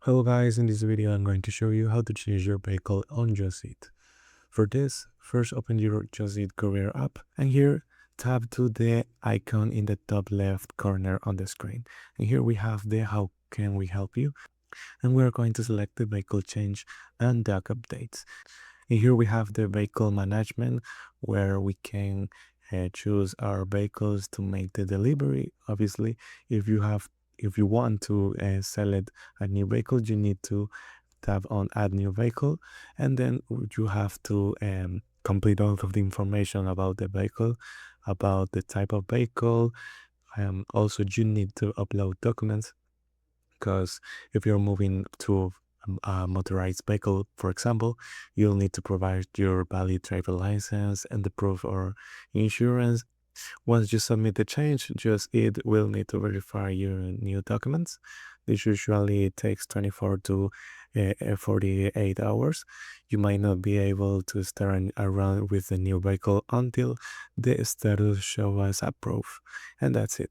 Hello guys, in this video I'm going to show you how to change your vehicle on Just Eat. For this, first open your Just Eat Career app and here tap to the icon in the top left corner on the screen. And here we have the how can we help you, and we're going to select the vehicle change and dock updates. And here we have the vehicle management where we can choose our vehicles to make the delivery. Obviously, if you want to select a new vehicle, you need to tap on add new vehicle, and then you have to complete all of the information about the vehicle, about the type of vehicle. Also, you need to upload documents because if you're moving to a motorized vehicle, for example, you'll need to provide your valid driver license and the proof or insurance. Once you submit the change, Just Eat will need to verify your new documents. This usually takes 24 to 48 hours. You might not be able to start around with the new vehicle until the status shows as approved. And that's it.